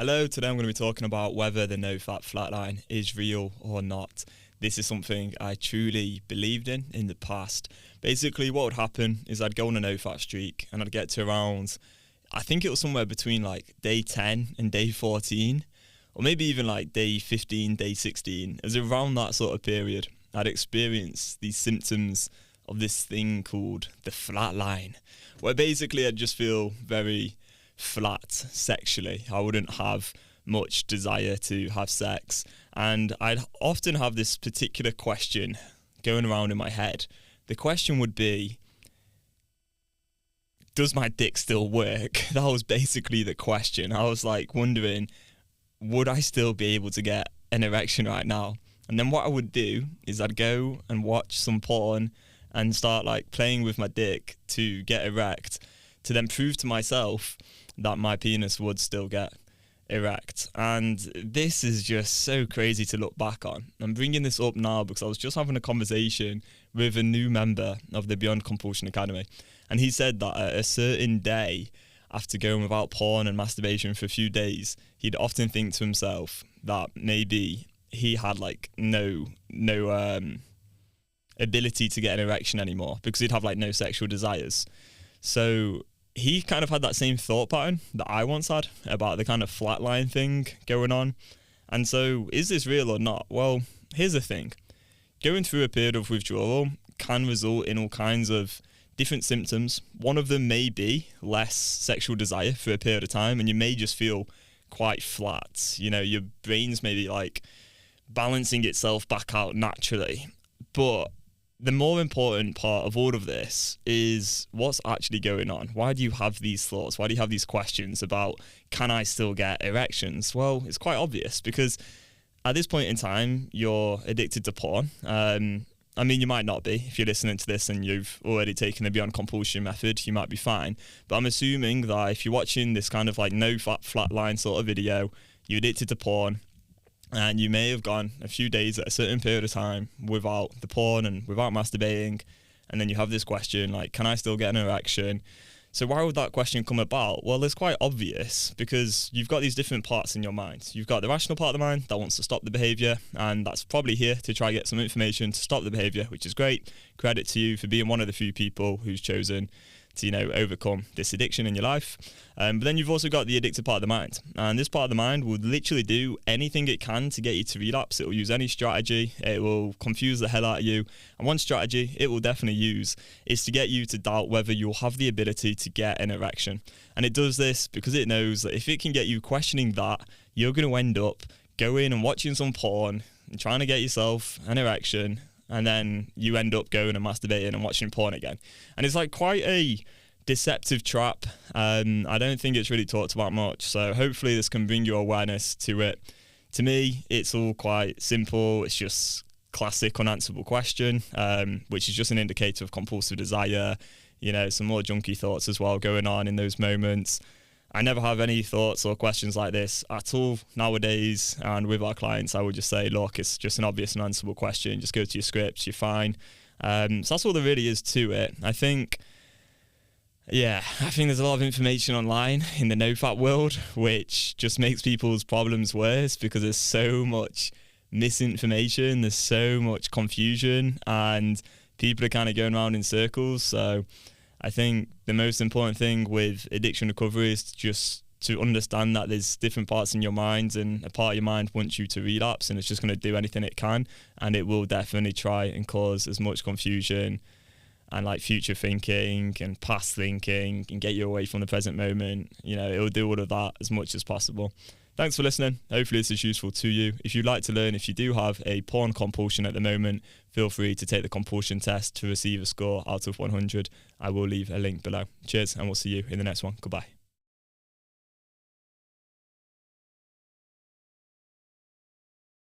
Hello, today I'm going to be talking about whether the NoFap flatline is real or not. This is something I truly believed in the past. Basically, what would happen is I'd go on a NoFap streak and I'd get to around, I think it was somewhere between like day 10 and day 14, or maybe even like day 15, day 16. It was around that sort of period I'd experience these symptoms of this thing called the flatline, where basically I'd just feel very flat sexually. I wouldn't have much desire to have sex, and I'd often have this particular question going around in my head. The question would be, does my dick still work? That was basically the question. I was like wondering, would I still be able to get an erection right now? And then what I would do is I'd go and watch some porn and start like playing with my dick to get erect, to then prove to myself that my penis would still get erect. And this is just so crazy to look back on. I'm bringing this up now because I was just having a conversation with a new member of the Compulsion Academy, and he said that at a certain day, after going without porn and masturbation for a few days, he'd often think to himself that maybe he had like no ability to get an erection anymore because he'd have like no sexual desires. So he kind of had that same thought pattern that I once had about the kind of flatline thing going on. And so, is this real or not? Well, here's the thing. Going through a period of withdrawal can result in all kinds of different symptoms. One of them may be less sexual desire for a period of time, and you may just feel quite flat. You know, your brain's maybe like balancing itself back out naturally. But the more important part of all of this is what's actually going on. Why do you have these thoughts? Why do you have these questions about, can I still get erections? Well, it's quite obvious, because at this point in time, you're addicted to porn. I mean, you might not be. If you're listening to this and you've already taken the Beyond Compulsion method, you might be fine. But I'm assuming that if you're watching this kind of like NoFap flatline sort of video, you're addicted to porn, and you may have gone a few days at a certain period of time without the porn and without masturbating, and then you have this question like, can I still get an erection? So why would that question come about? Well, it's quite obvious, because you've got these different parts in your mind. You've got the rational part of the mind that wants to stop the behaviour, and that's probably here to try get some information to stop the behaviour, which is great. Credit to you for being one of the few people who's chosen to, overcome this addiction in your life. But then you've also got the addictive part of the mind, and this part of the mind will literally do anything it can to get you to relapse. It will use any strategy. It will confuse the hell out of you, and one strategy it will definitely use is to get you to doubt whether you'll have the ability to get an erection. And it does this because it knows that if it can get you questioning that, you're going to end up going and watching some porn and trying to get yourself an erection, and then you end up going and masturbating and watching porn again. And it's like quite a deceptive trap. I don't think it's really talked about much, so hopefully this can bring you awareness to it. To me, it's all quite simple. It's just classic unanswerable question, which is just an indicator of compulsive desire. Some more junky thoughts as well going on in those moments. I never have any thoughts or questions like this at all nowadays, and with our clients I would just say, look, it's just an obvious and answerable question, just go to your scripts, you're fine. So that's all there really is to it. I think there's a lot of information online in the NoFap world, which just makes people's problems worse, because there's so much misinformation, there's so much confusion, and people are kind of going around in circles. So I think the most important thing with addiction recovery is just to understand that there's different parts in your mind, and a part of your mind wants you to relapse, and it's just going to do anything it can, and it will definitely try and cause as much confusion and like future thinking and past thinking and get you away from the present moment. It will do all of that as much as possible. Thanks for listening. Hopefully this is useful to you. If you'd like to learn if you do have a porn compulsion at the moment, feel free to take the compulsion test to receive a score out of 100. I will leave a link below. Cheers, and we'll see you in the next one. Goodbye.